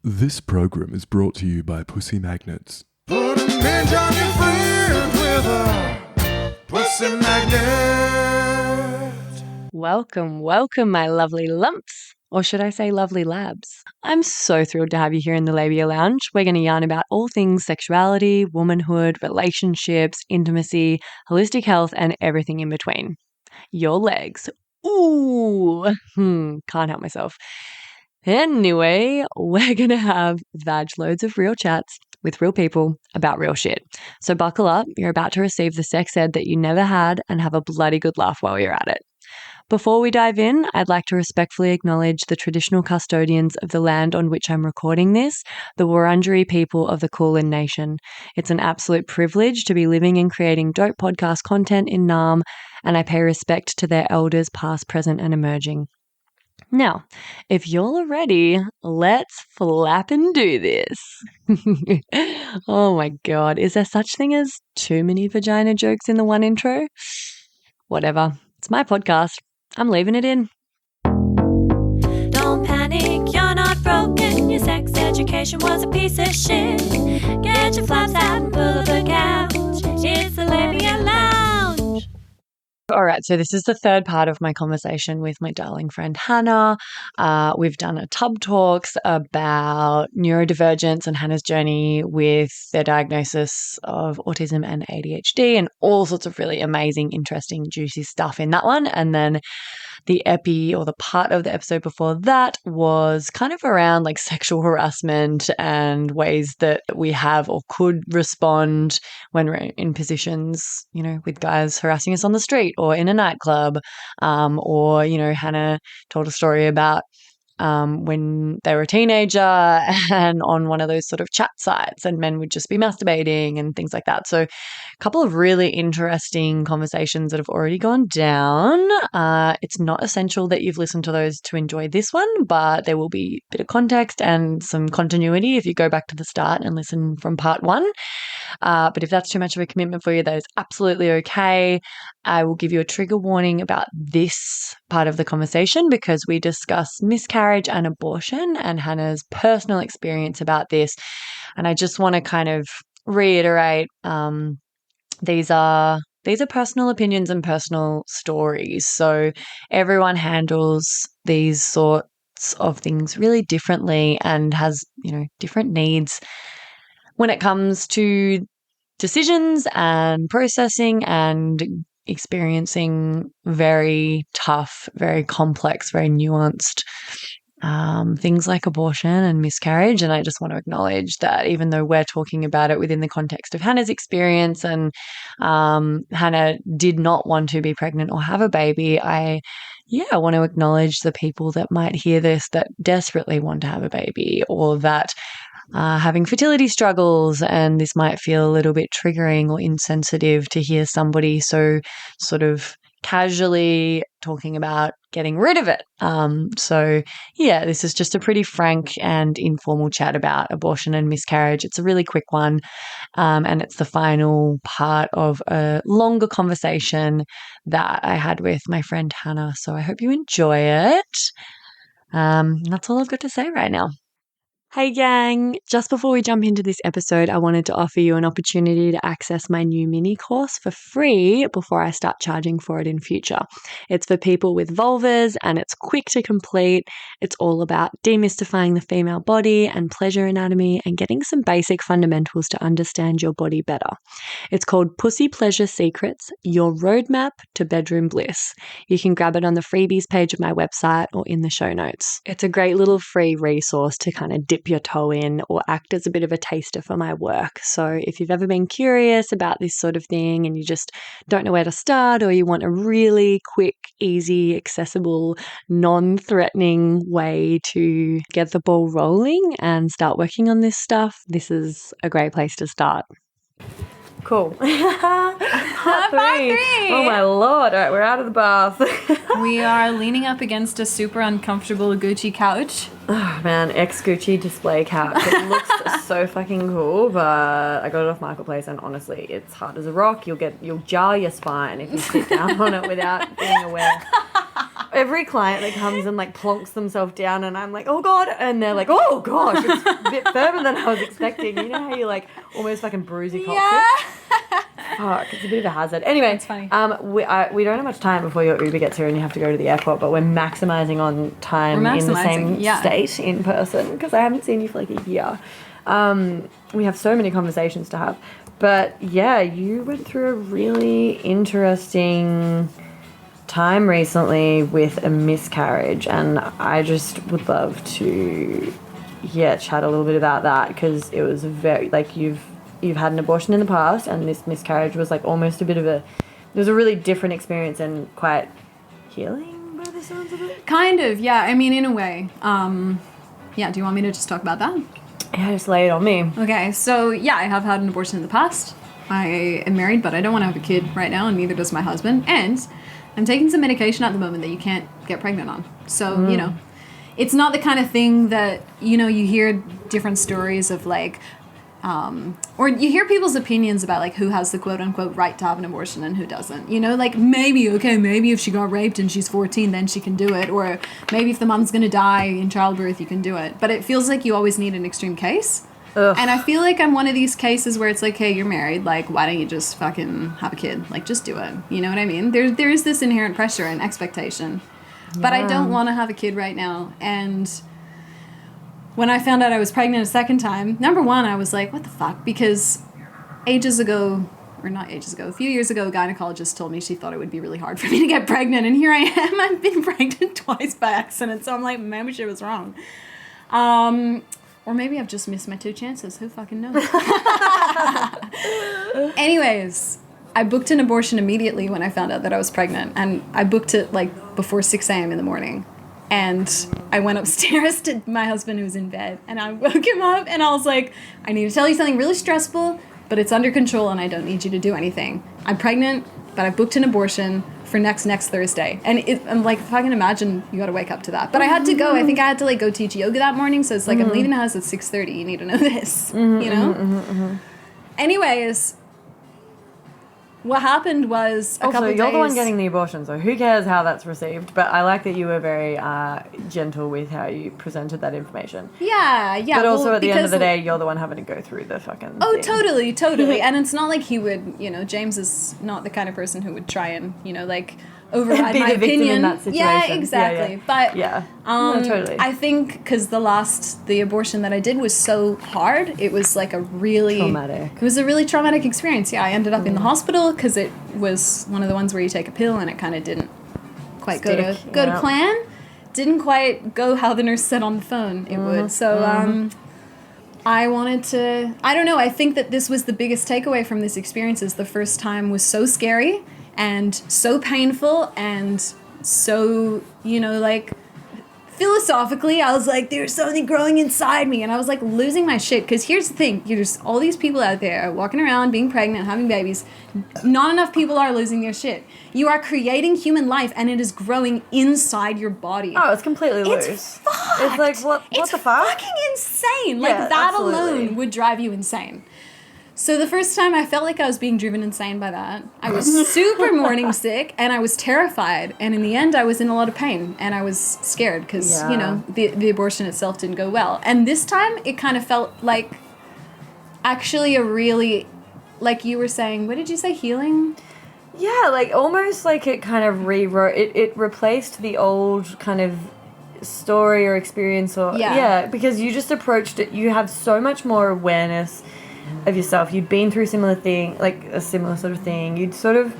This program is brought to you by Pussy Magnets. Put a midge on your fridge with a pussy magnet. Welcome, my lovely lumps. Or should I say lovely labs? I'm so thrilled to have you here in the Labia Lounge. We're going to yarn about all things sexuality, womanhood, relationships, intimacy, holistic health, and everything in between. Your legs. Ooh, can't help myself. Anyway, we're going to have vag loads of real chats with real people about real shit. So buckle up, you're about to receive the sex ed that you never had and have a bloody good laugh while you're at it. Before we dive in, I'd like to respectfully acknowledge the traditional custodians of the land on which I'm recording this, the Wurundjeri people of the Kulin Nation. It's an absolute privilege to be living and creating dope podcast content in Naarm, and I pay respect to their elders past, present, and emerging. Now, if you're ready, let's flap and do this. Oh my God, is there such thing as too many vagina jokes in the one intro? Whatever, it's my podcast. I'm leaving it in. Don't panic, you're not broken. Your sex education was a piece of shit. Get your flaps out and pull up a couch. It's the Labia Lounge. All right, so this is the third part of my conversation with my darling friend Hannah. We've done a tub talks about neurodivergence and Hannah's journey with their diagnosis of autism and ADHD and all sorts of really amazing, interesting, juicy stuff in that one. And then the epi or the part of the episode before that was kind of around like sexual harassment and ways that we have or could respond when we're in positions, you know, with guys harassing us on the street or in a nightclub. Or, you know, Hannah told a story about when they were a teenager and on one of those sort of chat sites and men would just be masturbating and things like that. So a couple of really interesting conversations that have already gone down. It's not essential that you've listened to those to enjoy this one, but there will be a bit of context and some continuity if you go back to the start and listen from part one. But if that's too much of a commitment for you, that is absolutely okay. I will give you a trigger warning about this part of the conversation because we discuss miscarriage and abortion and Hannah's personal experience about this. And I just want to kind of reiterate, these are personal opinions and personal stories. So everyone handles these sorts of things really differently and has, you know, different needs when it comes to decisions and processing and experiencing very tough, very complex, very nuanced things like abortion and miscarriage. And I just want to acknowledge that even though we're talking about it within the context of Hannah's experience and Hannah did not want to be pregnant or have a baby, I want to acknowledge the people that might hear this that desperately want to have a baby or that having fertility struggles, and this might feel a little bit triggering or insensitive to hear somebody so sort of casually talking about getting rid of it. This is just a pretty frank and informal chat about abortion and miscarriage. It's a really quick one, and it's the final part of a longer conversation that I had with my friend Hannah. So I hope you enjoy it. That's all I've got to say right now. Hey gang, just before we jump into this episode, I wanted to offer you an opportunity to access my new mini course for free before I start charging for it in future. It's for people with vulvas and it's quick to complete. It's all about demystifying the female body and pleasure anatomy and getting some basic fundamentals to understand your body better. It's called Pussy Pleasure Secrets, Your Roadmap to Bedroom Bliss. You can grab it on the freebies page of my website or in the show notes. It's a great little free resource to kind of dip your toe in or act as a bit of a taster for my work. So if you've ever been curious about this sort of thing and you just don't know where to start, or you want a really quick, easy, accessible, non-threatening way to get the ball rolling and start working on this stuff, this is a great place to start. Cool. Part three. Oh my Lord. All right, we're out of the bath. We are leaning up against a super uncomfortable Gucci couch. Oh man, ex-Gucci display couch. It looks so fucking cool, but I got it off Marketplace and honestly, it's hard as a rock. You'll jar your spine if you sit down on it without being aware. every client that comes and like plonks themselves down and I'm like, oh God. And they're like, oh gosh, it's a bit firmer than I was expecting. You know how you like almost fucking bruise your coccyx? Fuck, it's a bit of a hazard. Anyway, It's funny. We don't have much time before your Uber gets here and you have to go to the airport, but we're maximising on time in the same state in person because I haven't seen you for like a year. We have so many conversations to have. But yeah, you went through a really interesting time recently with a miscarriage, and I just would love to chat a little bit about that because it was very like you've had an abortion in the past, and this miscarriage was like almost a bit of it was a really different experience and quite healing by the sounds of it. Kind of, yeah. I mean, in a way. Do you want me to just talk about that? Yeah, just lay it on me. Okay, so yeah, I have had an abortion in the past. I am married, but I don't want to have a kid right now, and neither does my husband. And I'm taking some medication at the moment that you can't get pregnant on. So, you know, it's not the kind of thing that, you know, you hear different stories of like, or you hear people's opinions about like who has the quote unquote right to have an abortion and who doesn't. You know, like maybe if she got raped and she's 14, then she can do it. Or maybe if the mom's going to die in childbirth, you can do it. But it feels like you always need an extreme case. Ugh. And I feel like I'm one of these cases where it's like, hey, you're married. Like, why don't you just fucking have a kid? Like, just do it. You know what I mean? There is this inherent pressure and expectation. But I don't want to have a kid right now. And when I found out I was pregnant a second time, number one, I was like, what the fuck? Because a few years ago, a gynecologist told me she thought it would be really hard for me to get pregnant. And here I am. I've been pregnant twice by accident. So I'm like, maybe she was wrong. Or maybe I've just missed my 2 chances. Who fucking knows? Anyways, I booked an abortion immediately when I found out that I was pregnant. And I booked it like before 6 a.m. in the morning. And I went upstairs to my husband who was in bed. And I woke him up and I was like, I need to tell you something really stressful, but it's under control and I don't need you to do anything. I'm pregnant, but I booked an abortion for next Thursday. And I'm like, if I can imagine, you got to wake up to that. But I had to go. I think I had to like go teach yoga that morning. So it's like, I'm leaving the house at 6:30. You need to know this, you know? Anyways, what happened was a couple days... Also, you're the one getting the abortion, so who cares how that's received? But I like that you were very gentle with how you presented that information. Yeah. But also at the end of the day, you're the one having to go through the fucking thing. Totally. And it's not like he would, you know, James is not the kind of person who would try and, you know, like override my opinion in that situation. Yeah, exactly. Yeah. But no, totally. I think because the abortion that I did was so hard, it was like a really traumatic. It was a really traumatic experience. Yeah, I ended up in the hospital because it was one of the ones where you take a pill and it kind of didn't quite go to plan. Didn't quite go how the nurse said on the phone it would. So I wanted to. I don't know. I think that this was the biggest takeaway from this experience. Is the first time was so scary and so painful and so, you know, like philosophically, I was like, there's something growing inside me. And I was like losing my shit. Because here's the thing. There's all these people out there walking around, being pregnant, having babies. Not enough people are losing their shit. You are creating human life and it is growing inside your body. Oh, it's completely loose. It's fucked. It's like, what the fuck? It's fucking insane. Yeah, Like, that absolutely. alone would drive you insane. So the first time I felt like I was being driven insane by that. I was super morning sick and I was terrified. And in the end, I was in a lot of pain and I was scared because, you know, the abortion itself didn't go well. And this time it kind of felt like actually a really, like you were saying, what did you say, healing? Yeah, like almost like it kind of rewrote, it replaced the old kind of story or experience or, because you just approached it, you have so much more awareness of yourself. You'd been through a similar sort of thing. You'd sort of,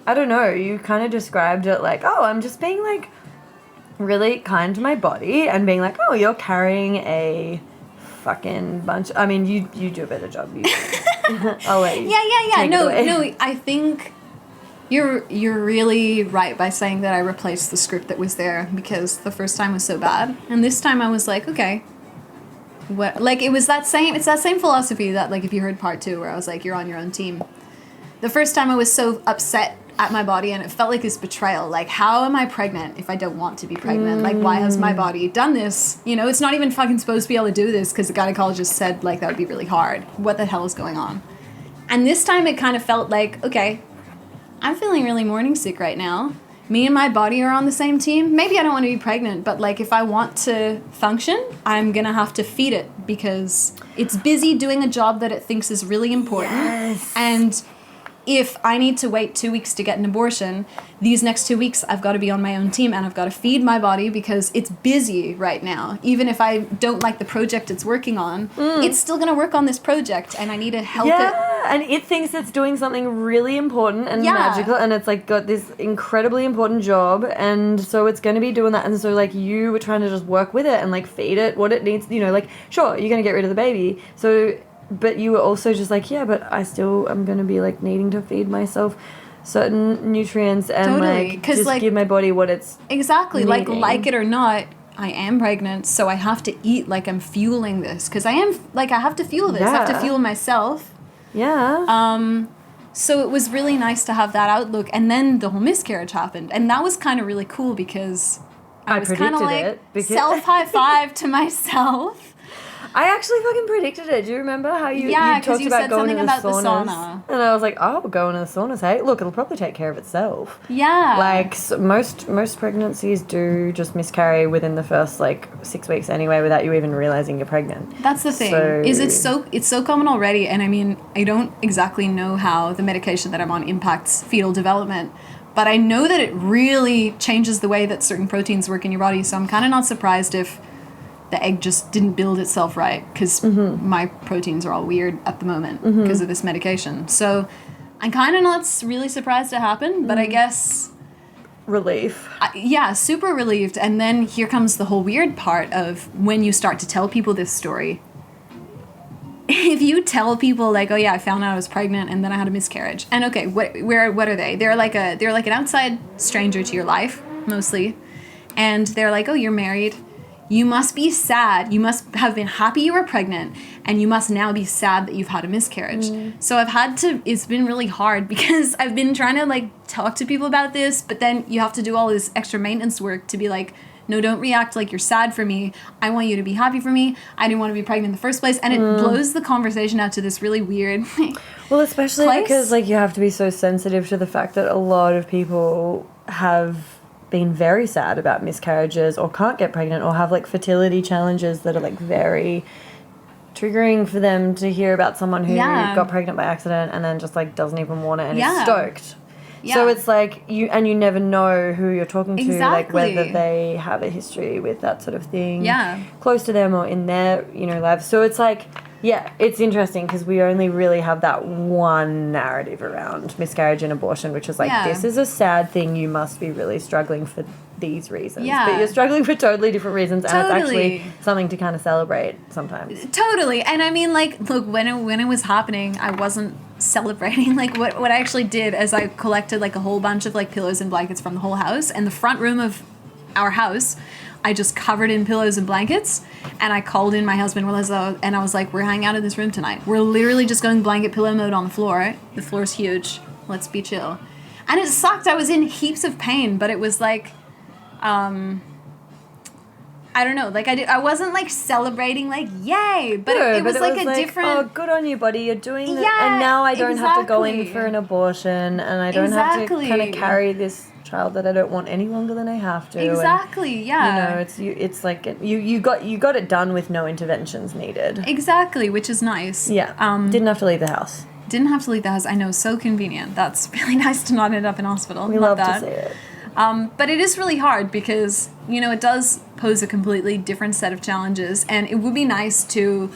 I don't know, you kind of described it like, oh, I'm just being like really kind to my body and being like, oh, you're carrying a fucking bunch. I mean, you do a better job. I'll let you. Yeah. No, I think you're really right by saying that I replaced the script that was there because the first time was so bad. And this time I was like, okay, what, like it's that same philosophy that like if you heard part 2 where I was like, you're on your own team. The first time I was so upset at my body and it felt like this betrayal. Like, how am I pregnant if I don't want to be pregnant? Like, why has my body done this? You know, it's not even fucking supposed to be able to do this because the gynecologist said like that would be really hard. What the hell is going on? And this time it kind of felt like, okay, I'm feeling really morning sick right now. me and my body are on the same team. Maybe I don't want to be pregnant, but like if I want to function, I'm going to have to feed it because it's busy doing a job that it thinks is really important. Yes. And if I need to wait 2 weeks to get an abortion, these next 2 weeks I've got to be on my own team and I've got to feed my body because it's busy right now. Even if I don't like the project it's working on, it's still going to work on this project and I need to help it. Yeah, and it thinks it's doing something really important and magical, and it's like got this incredibly important job, and so it's going to be doing that. And so like you were trying to just work with it and like feed it what it needs, you know, like sure, you're going to get rid of the baby. So but you were also just like, yeah, but I still am going to be like needing to feed myself certain nutrients and like just like, give my body what it's exactly needing. like it or not, I am pregnant, so I have to eat like I'm fueling this because I am like I have to fuel this. I have to fuel myself. Yeah. So it was really nice to have that outlook, and then the whole miscarriage happened, and that was kind of really cool because I was kind of like self high five to myself. I actually fucking predicted it. Do you remember how you talked you about said going to something the about the saunas? sauna. And I was like, oh, going to the saunas, hey? Look, it'll probably take care of itself. Yeah. Like, most pregnancies do just miscarry within the first, like, 6 weeks anyway without you even realizing you're pregnant. That's the thing. It's so common already, and I mean, I don't exactly know how the medication that I'm on impacts fetal development, but I know that it really changes the way that certain proteins work in your body, so I'm kind of not surprised if the egg just didn't build itself right because my proteins are all weird at the moment because of this medication. So I'm kind of not really surprised it happened, but I guess... Relief. Yeah, super relieved. And then here comes the whole weird part of when you start to tell people this story. If you tell people like, oh yeah, I found out I was pregnant and then I had a miscarriage. And okay, what are they? They're like an outside stranger to your life, mostly. And they're like, oh, you're married. You must be sad. You must have been happy you were pregnant, and you must now be sad that you've had a miscarriage. So it's been really hard because I've been trying to like talk to people about this, but then you have to do all this extra maintenance work to be like, no, don't react like you're sad for me. I want you to be happy for me. I didn't want to be pregnant in the first place. And it blows the conversation out to this really weird Well, especially place. because like you have to be so sensitive to the fact that a lot of people have been very sad about miscarriages or can't get pregnant or have like fertility challenges that are like very triggering for them to hear about someone who got pregnant by accident and then just like doesn't even want it and is stoked. Yeah. So it's like you never know who you're talking to, like whether they have a history with that sort of thing close to them or in their, lives. So it's like, yeah, it's interesting because we only really have that one narrative around miscarriage and abortion, which is like, this is a sad thing. You must be really struggling for these reasons. Yeah. But you're struggling for totally different reasons, and it's actually something to kind of celebrate sometimes. Totally. And I mean, like, look, when it was happening, I wasn't celebrating. Like, what I actually did is I collected, like, a whole bunch of, like, pillows and blankets from the whole house, and the front room of our house I just covered in pillows and blankets, and I called in my husband, and I was like, we're hanging out in this room tonight. We're literally just going blanket pillow mode on the floor. The floor's huge. Let's be chill. And it sucked. I was in heaps of pain, but it was like, I don't know. Like, I wasn't, like, celebrating, like, yay. But it was like a different... Oh, good on you, buddy. You're doing it. Yeah, and now I don't have to go in for an abortion, and I don't have to kind of carry this child that I don't want any longer than I have to. Exactly, yeah. It's like you got it done with no interventions needed. Exactly, which is nice. Yeah. Didn't have to leave the house. Didn't have to leave the house. I know, so convenient. That's really nice to not end up in hospital. We love to see it. But it is really hard because, it does pose a completely different set of challenges, and it would be nice to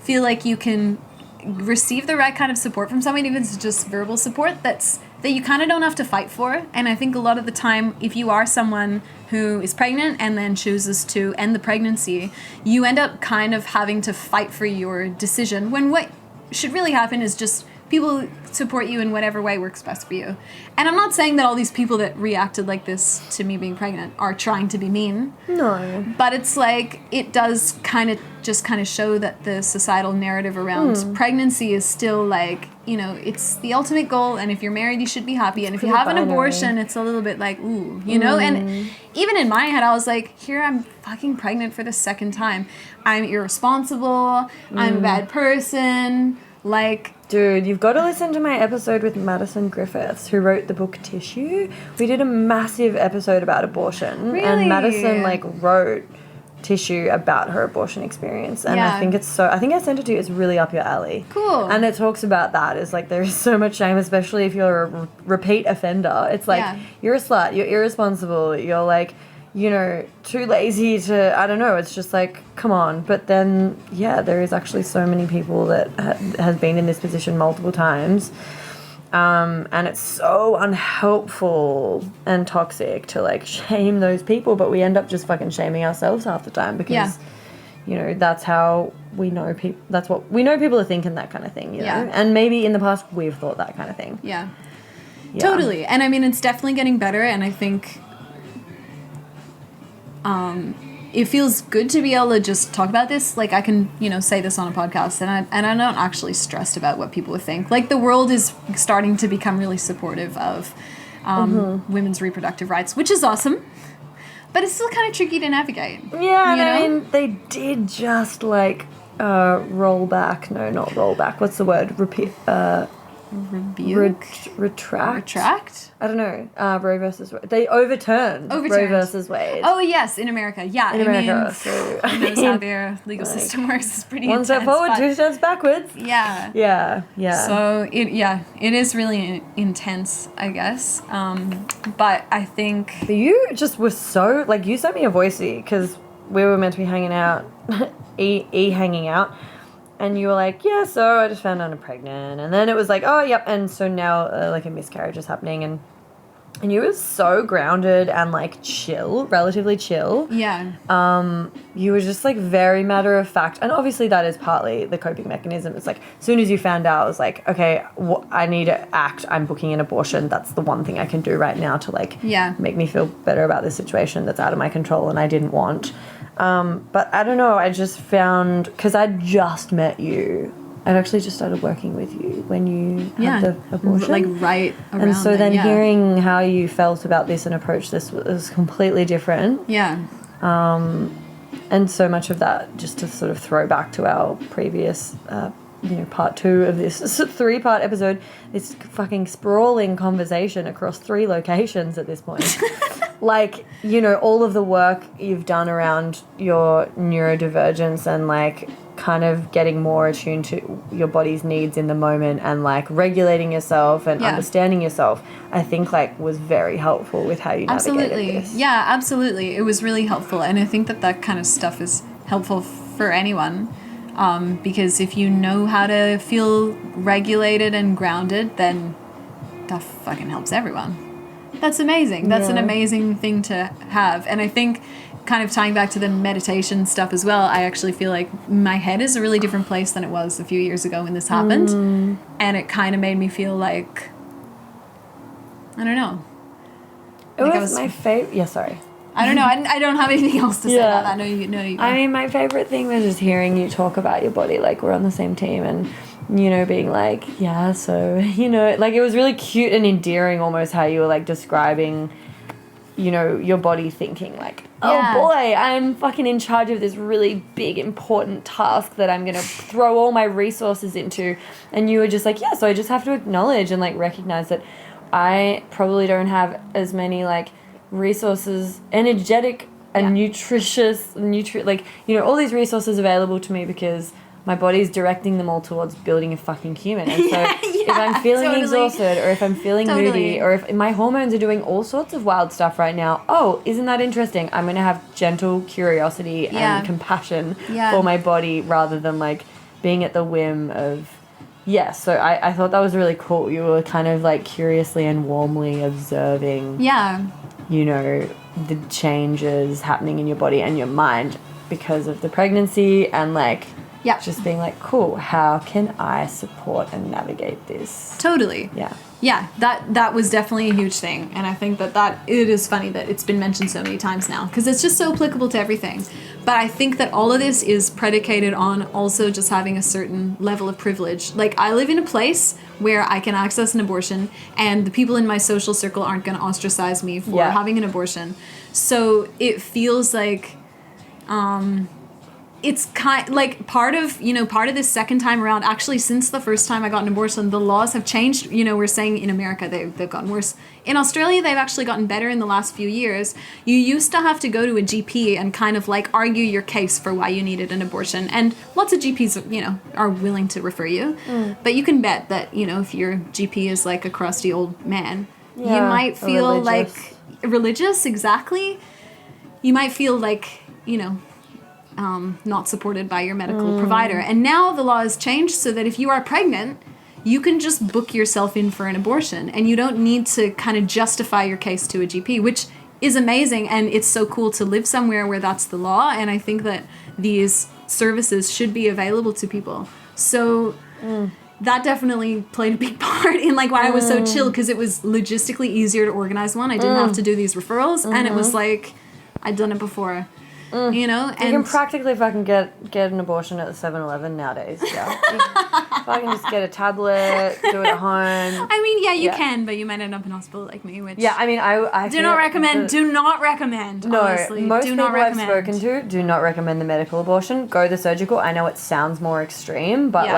feel like you can receive the right kind of support from somebody, even if it's just verbal support that you kind of don't have to fight for. And I think a lot of the time, if you are someone who is pregnant and then chooses to end the pregnancy, you end up kind of having to fight for your decision, when what should really happen is just people support you in whatever way works best for you. And I'm not saying that all these people that reacted like this to me being pregnant are trying to be mean. No. But it's like, it does kind of show that the societal narrative around pregnancy is still like, it's the ultimate goal, and if you're married, you should be happy. And if you have an abortion, it's a little bit like, ooh, And even in my head, I was like, here, I'm fucking pregnant for the second time. I'm irresponsible. I'm a bad person. Like, Dude, you've got to listen to my episode with Madison Griffiths, who wrote the book Tissue. We did a massive episode about abortion. Really? And Madison, like, wrote Tissue about her abortion experience. And Yeah. I think I think I sent it to you. It's really up your alley. Cool. And it talks about that. It's like there is so much shame, especially if you're a repeat offender. It's like, Yeah. you're a slut, you're irresponsible, you're like, you know, too lazy to, I don't know, it's just like, come on. But then, yeah, there is actually so many people that has been in this position multiple times. And it's so unhelpful and toxic to, like, shame those people, but we end up just fucking shaming ourselves half the time because, you know, that's how we know people, that's what, we know people are thinking that kind of thing, you know? And maybe in the past we've thought that kind of thing. Yeah. Totally. And I mean, it's definitely getting better, and I think it feels good to be able to just talk about this. Like, I can, you know, say this on a podcast, and I'm not actually stressed about what people would think. Like, the world is starting to become really supportive of women's reproductive rights, which is awesome. But it's still kind of tricky to navigate. Yeah, and you I know? mean, they did just, like, roll back. No, not roll back. What's the word? Repeat. Rebuke? Retract? Retract? I don't know. Roe versus Wade. They overturned Roe versus Wade. Oh, yes, in America. Yeah, in America. I mean, So, who knows how their legal system works. It's pretty one intense. step forward, but- 2 steps backwards. Yeah. Yeah. So it is really intense, I guess. But I think But you just were so, like, you sent me a voicey because we were meant to be hanging out, hanging out, and you were like, yeah, so I just found out I'm pregnant, and then it was like, oh, yep, and so now, like, a miscarriage is happening, and you were so grounded and, like, chill, relatively chill. yeah, You were just, like, very matter of fact, and obviously that is partly the coping mechanism. It's like, as soon as you found out, it was like, okay, I need to act. I'm booking an abortion. That's the one thing I can do right now to, like, make me feel better about this situation that's out of my control and I didn't want. But I don't know, I just found, because I just met you, I'd actually just started working with you when you had the abortion. like right around. And so then yeah. hearing how you felt about this and approached this was completely different. Yeah, And so much of that, just to sort of throw back to our previous, part 2 of this 3-part episode, this fucking sprawling conversation across 3 locations at this point. Like, you know, all of the work you've done around your neurodivergence and, like, kind of getting more attuned to your body's needs in the moment and, like, regulating yourself and understanding yourself, I think, like, was very helpful with how you navigated this. Yeah, absolutely. It was really helpful, and I think that kind of stuff is helpful for anyone, because if you know how to feel regulated and grounded, then that fucking helps everyone. That's amazing. That's an amazing thing to have. And I think, kind of tying back to the meditation stuff as well, I actually feel like my head is a really different place than it was a few years ago when this happened. And it kind of made me feel like, I don't know. It was my favorite. Yeah, sorry. I don't know. I don't have anything else to say about that. No, you go. I mean, my favorite thing was just hearing you talk about your body. Like, we're on the same team, and, you know, being like, yeah, so, you know, like, it was really cute and endearing almost how you were, like, describing, you know, your body thinking, like, oh boy, I'm fucking in charge of this really big, important task that I'm going to throw all my resources into. And you were just like, yeah, so I just have to acknowledge and, like, recognize that I probably don't have as many, like, resources, energetic and nutritious, like, you know, all these resources available to me because my body's directing them all towards building a fucking human. And so if I'm feeling exhausted or if I'm feeling moody or if my hormones are doing all sorts of wild stuff right now, oh, isn't that interesting? I'm going to have gentle curiosity and compassion for my body rather than, like, being at the whim of... So I thought that was really cool. You were kind of, like, curiously and warmly observing... you know, the changes happening in your body and your mind because of the pregnancy and, like, just being like, cool, how can I support and navigate this? Totally. Yeah, that was definitely a huge thing. And I think that it is funny that it's been mentioned so many times now because it's just so applicable to everything. But I think that all of this is predicated on also just having a certain level of privilege. Like, I live in a place where I can access an abortion and the people in my social circle aren't going to ostracize me for having an abortion. So it feels like it's part of this second time around, actually, since the first time I got an abortion, the laws have changed. We're saying in America they've gotten worse. In Australia, they've actually gotten better in the last few years. You used to have to go to a GP and kind of like argue your case for why you needed an abortion. And lots of GPs, are willing to refer you. But you can bet that, if your GP is like a crusty old man, you might feel like religious, exactly. You might feel like, not supported by your medical provider. And now the law has changed so that if you are pregnant, you can just book yourself in for an abortion, and you don't need to kind of justify your case to a GP, which is amazing. And it's so cool to live somewhere where that's the law. And I think that these services should be available to people. So that definitely played a big part in like why I was so chill, because it was logistically easier to organize one. I didn't have to do these referrals, and it was like I'd done it before. And you can practically fucking get an abortion at the 7-Eleven nowadays. Yeah, if I can just get a tablet, do it at home. I mean, you can, but you might end up in hospital like me. Which I mean, I do not recommend. Do not recommend. No, honestly. most do people not recommend. I've spoken to do not recommend the medical abortion. Go the surgical. I know it sounds more extreme, but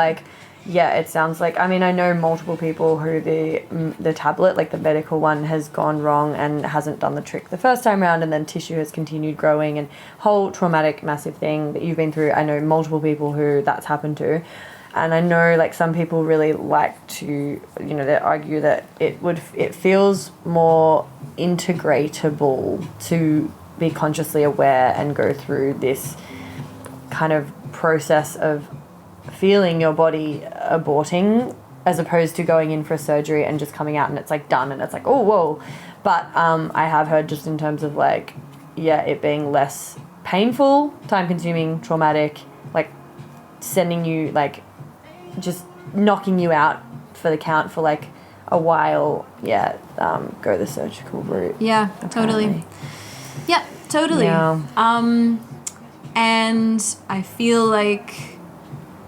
it sounds like, I mean, I know multiple people who the tablet, like the medical one, has gone wrong and hasn't done the trick the first time around, and then tissue has continued growing, and whole traumatic, massive thing that you've been through. I know multiple people who that's happened to. And I know, like, some people really like to, they argue that it feels more integratable to be consciously aware and go through this kind of process of feeling your body aborting, as opposed to going in for a surgery and just coming out and it's like done and it's like, oh, whoa. But I have heard, just in terms of like, it being less painful, time consuming, traumatic, like sending you, like just knocking you out for the count for like a while, go the surgical route. Yeah, apparently. totally. Yeah, totally. Yeah. And I feel like,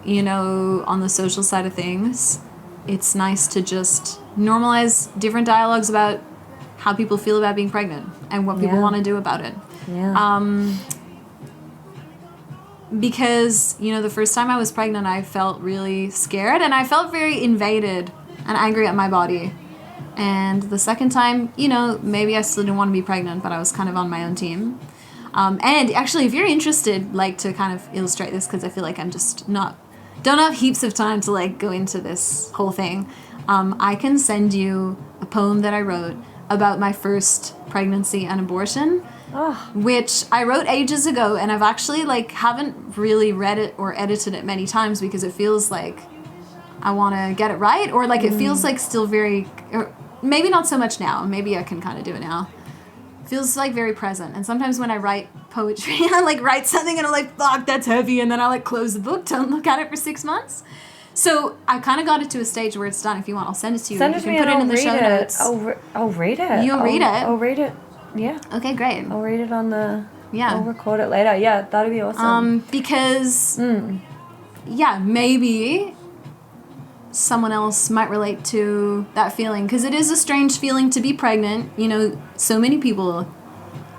on the social side of things, it's nice to just normalize different dialogues about how people feel about being pregnant and what people want to do about it. Yeah. Because, the first time I was pregnant, I felt really scared, and I felt very invaded and angry at my body. And the second time, maybe I still didn't want to be pregnant, but I was kind of on my own team. And actually, if you're interested, like, to kind of illustrate this, because I feel like I'm just don't have heaps of time to like go into this whole thing. I can send you a poem that I wrote about my first pregnancy and abortion, which I wrote ages ago, and I've actually like haven't really read it or edited it many times because it feels like I want to get it right, or like it feels like still very, or maybe not so much now. Maybe I can kind of do it now. It feels like very present. And sometimes when I write poetry, I like write something and I'm like, fuck, that's heavy, and then I like close the book, don't look at it for 6 months. So I kind of got it to a stage where it's done. If you want, I'll send it to you. Send it to me and I'll read it. I'll read it. You'll read it? I'll read it. Yeah. Okay, great. I'll read it on the... Yeah. I'll record it later. Yeah, that'd be awesome. Because, maybe someone else might relate to that feeling. Because it is a strange feeling to be pregnant. So many people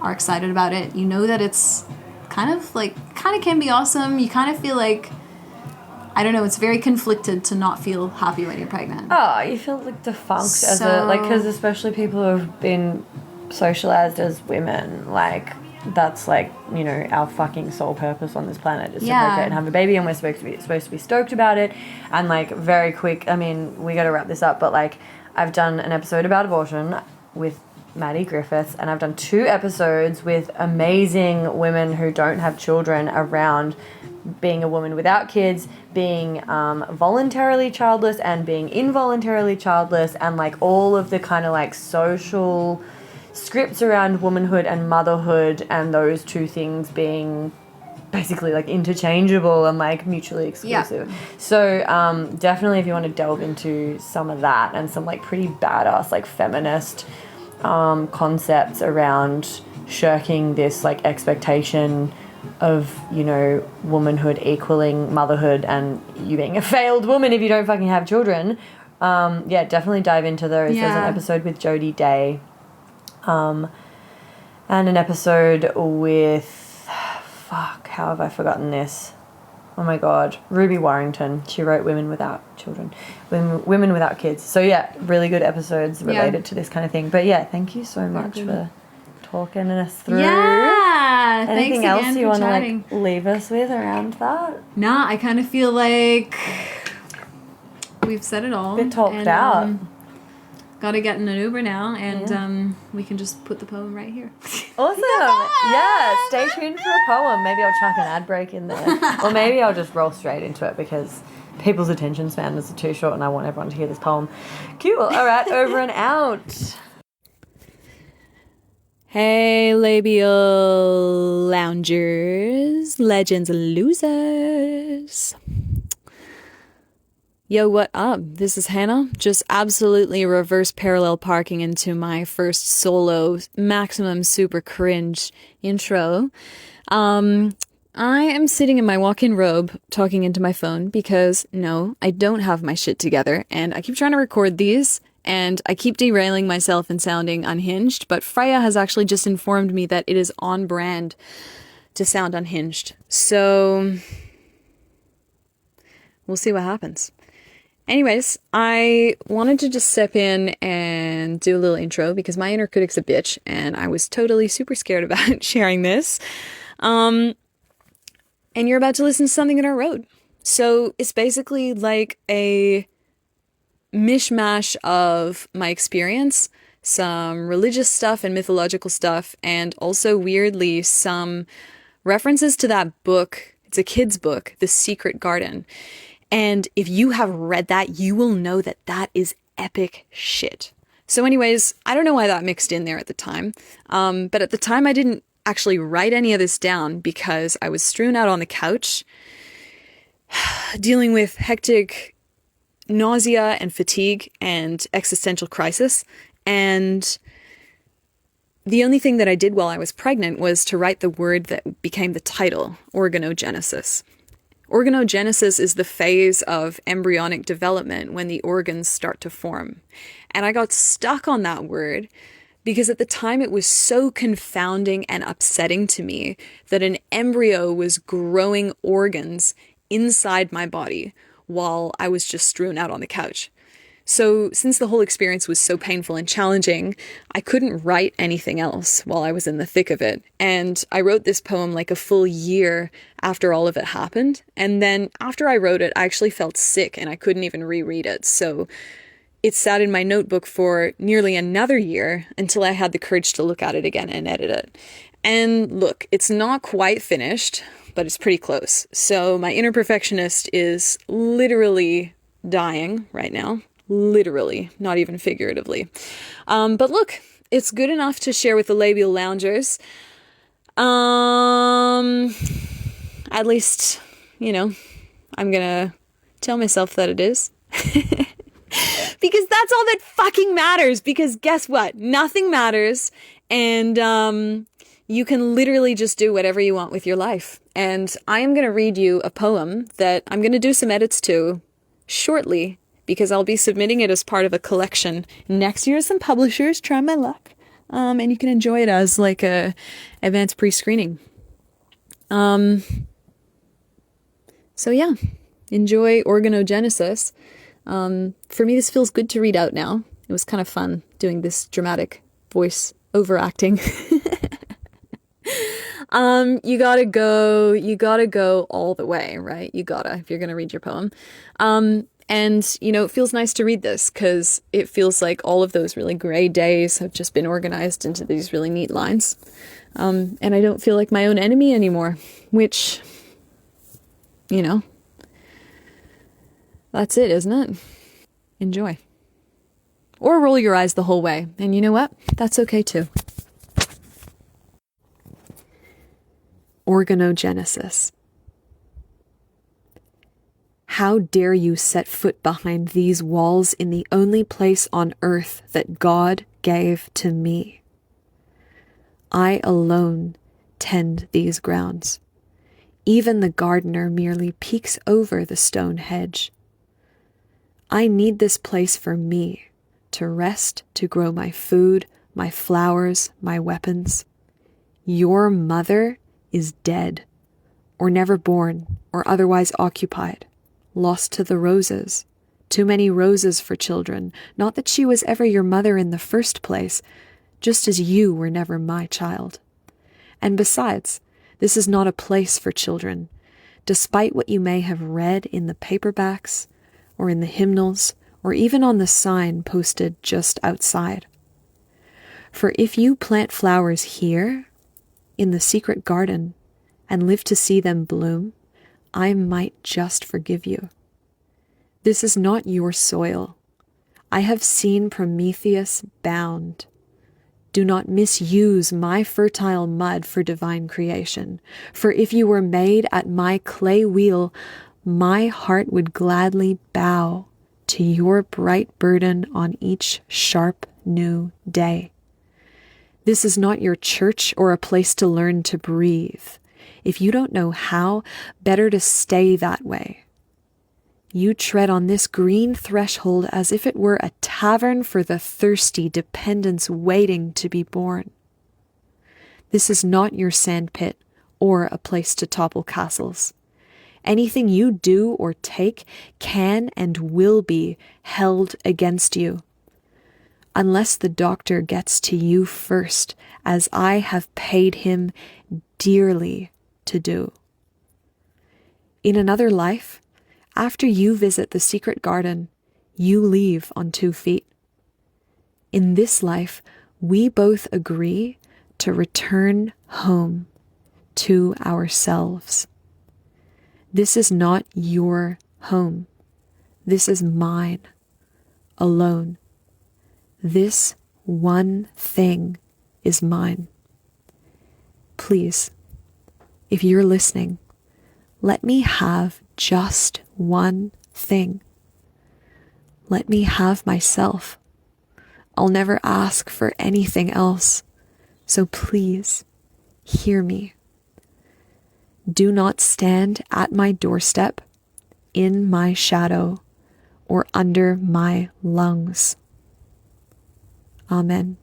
are excited about it. You know that it's kind of can be awesome. You kind of feel like, I don't know, it's very conflicted to not feel happy when you're pregnant. Oh, you feel like defunct because especially people who have been socialized as women, like that's like, our fucking sole purpose on this planet is to procreate and have a baby, and we're supposed to be stoked about it. And like, very quick, I mean, we got to wrap this up, but like, I've done an episode about abortion with Madison Griffiths, and I've done 2 episodes with amazing women who don't have children around being a woman without kids, being voluntarily childless and being involuntarily childless, and like all of the kind of like social scripts around womanhood and motherhood, and those 2 things being basically like interchangeable and like mutually exclusive. Yeah. So definitely if you want to delve into some of that and some like pretty badass like feminist concepts around shirking this like expectation of, womanhood equaling motherhood and you being a failed woman if you don't fucking have children, definitely dive into those. There's an episode with Jodie Day, and an episode with fuck, how have I forgotten this? Oh my God, Ruby Warrington. She wrote Women Without Children, Women Without Kids. So yeah, really good episodes related to this kind of thing. But yeah, thank you so much for talking us through. Yeah, Anything thanks else again you for want to chatting. leave us with around that? Nah, I kind of feel like we've said it all. Bit talked out. Gotta get in an Uber now, and we can just put the poem right here. Awesome. Yeah, stay tuned for a poem. Maybe I'll chuck an ad break in there. Or maybe I'll just roll straight into it because people's attention span is too short and I want everyone to hear this poem. Cool. All right, over and out. Hey, labial loungers, legends, losers. Yo, what up? This is Hannah, just absolutely reverse parallel parking into my first solo maximum super cringe intro. I am sitting in my walk-in robe talking into my phone because, no, I don't have my shit together, and I keep trying to record these, and I keep derailing myself and sounding unhinged, but Freya has actually just informed me that it is on brand to sound unhinged. So we'll see what happens. Anyways, I wanted to just step in and do a little intro because my inner critic's a bitch and I was totally super scared about sharing this. And you're about to listen to something that I wrote. So it's basically like a mishmash of my experience, some religious stuff and mythological stuff, and also weirdly some references to that book. It's a kid's book, The Secret Garden. And if you have read that, you will know that that is epic shit. So anyways, I don't know why that mixed in there at the time. But at the time I didn't actually write any of this down because I was strewn out on the couch dealing with hectic nausea and fatigue and existential crisis. And the only thing that I did while I was pregnant was to write the word that became the title, organogenesis. Organogenesis is the phase of embryonic development when the organs start to form. And I got stuck on that word because at the time it was so confounding and upsetting to me that an embryo was growing organs inside my body while I was just strewn out on the couch. So since the whole experience was so painful and challenging, I couldn't write anything else while I was in the thick of it. And I wrote this poem like a full year after all of it happened. And then after I wrote it, I actually felt sick and I couldn't even reread it. So it sat in my notebook for nearly another year until I had the courage to look at it again and edit it. And look, it's not quite finished, but it's pretty close. So my inner perfectionist is literally dying right now. Literally, not even figuratively. But look, it's good enough to share with the labial loungers. At least, you know, I'm gonna tell myself that it is. Because that's all that fucking matters. Because guess what? Nothing matters. And you can literally just do whatever you want with your life. And I am going to read you a poem that I'm going to do some edits to shortly, because I'll be submitting it as part of a collection next year to some publishers, try my luck. And you can enjoy it as like a advanced pre-screening. So yeah, enjoy Organogenesis. For me, this feels good to read out now. It was kind of fun doing this dramatic voice overacting. You gotta go all the way, right? If you're gonna read your poem. And, you know, it feels nice to read this because it feels like all of those really gray days have just been organized into these really neat lines. And I don't feel like my own enemy anymore, which, you know, that's it, isn't it? Enjoy. Or roll your eyes the whole way. And you know what? That's okay too. Organogenesis. How dare you set foot behind these walls in the only place on earth that God gave to me? I alone tend these grounds. Even the gardener merely peeks over the stone hedge. I need this place for me, to rest, to grow my food, my flowers, my weapons. Your mother is dead, or never born, or otherwise occupied, lost to the roses, too many roses for children, not that she was ever your mother in the first place, just as you were never my child. And besides, this is not a place for children, despite what you may have read in the paperbacks, or in the hymnals, or even on the sign posted just outside. For if you plant flowers here, in the secret garden, and live to see them bloom, I might just forgive you. This is not your soil. I have seen Prometheus bound. Do not misuse my fertile mud for divine creation, for if you were made at my clay wheel, my heart would gladly bow to your bright burden on each sharp new day. This is not your church or a place to learn to breathe. If you don't know how, better to stay that way. You tread on this green threshold as if it were a tavern for the thirsty dependents waiting to be born. This is not your sandpit or a place to topple castles. Anything you do or take can and will be held against you. Unless the doctor gets to you first, as I have paid him dearly to do. In another life, after you visit the secret garden, you leave on 2 feet. In this life, we both agree to return home to ourselves. This is not your home. This is mine, alone. This one thing is mine. Please, if you're listening, let me have just one thing. Let me have myself. I'll never ask for anything else. So please, hear me. Do not stand at my doorstep, in my shadow, or under my lungs. Amen.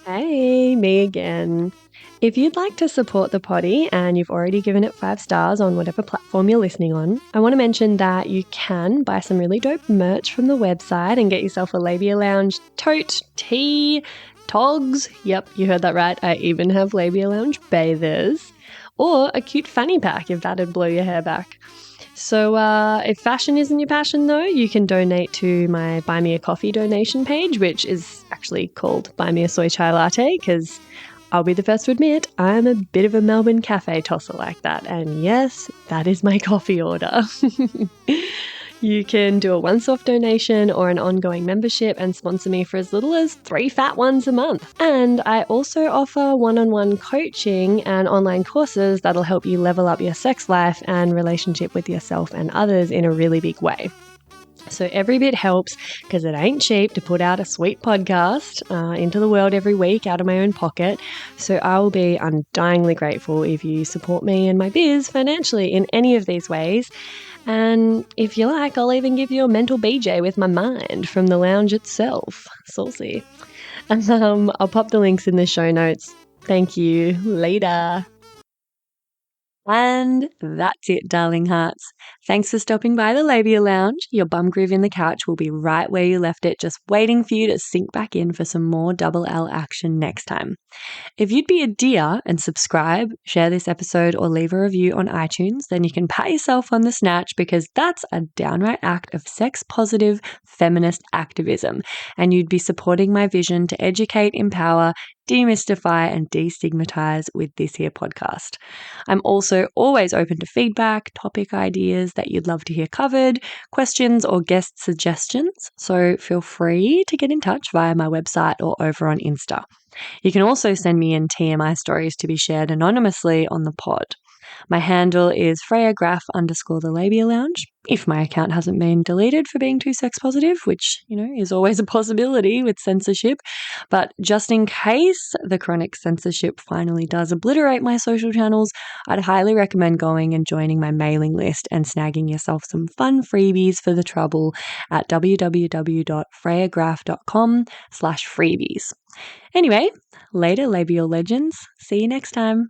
Hey, me again. If you'd like to support the potty and you've already given it 5 stars on whatever platform you're listening on, I want to mention that you can buy some really dope merch from the website and get yourself a Labia Lounge tote, tee, togs. Yep, you heard that right. I even have Labia Lounge bathers. Or a cute fanny pack if that'd blow your hair back. So if fashion isn't your passion though, you can donate to my Buy Me a Coffee donation page, which is actually called Buy Me a Soy Chai Latte, because I'll be the first to admit I'm a bit of a Melbourne cafe tosser like that. And yes, that is my coffee order. You can do a once-off donation or an ongoing membership and sponsor me for as little as 3 fat ones a month. And I also offer one-on-one coaching and online courses that'll help you level up your sex life and relationship with yourself and others in a really big way. So every bit helps, because it ain't cheap to put out a sweet podcast into the world every week out of my own pocket. So I will be undyingly grateful if you support me and my biz financially in any of these ways. And if you like, I'll even give you a mental BJ with my mind from the lounge itself. Saucy. And I'll pop the links in the show notes. Thank you. Later. And that's it, darling hearts. Thanks for stopping by the Labia Lounge. Your bum groove in the couch will be right where you left it, just waiting for you to sink back in for some more double L action next time. If you'd be a dear and subscribe, share this episode, or leave a review on iTunes, then you can pat yourself on the snatch, because that's a downright act of sex-positive feminist activism, and you'd be supporting my vision to educate, empower, demystify, and destigmatize with this here podcast. I'm also always open to feedback, topic ideas that you'd love to hear covered, questions or guest suggestions, so feel free to get in touch via my website or over on Insta. You can also send me in TMI stories to be shared anonymously on the pod. My handle is freyagraph_the labia lounge. If my account hasn't been deleted for being too sex positive, which, is always a possibility with censorship. But just in case the chronic censorship finally does obliterate my social channels, I'd highly recommend going and joining my mailing list and snagging yourself some fun freebies for the trouble at www.freyagraph.com/freebies. Anyway, later labial legends. See you next time.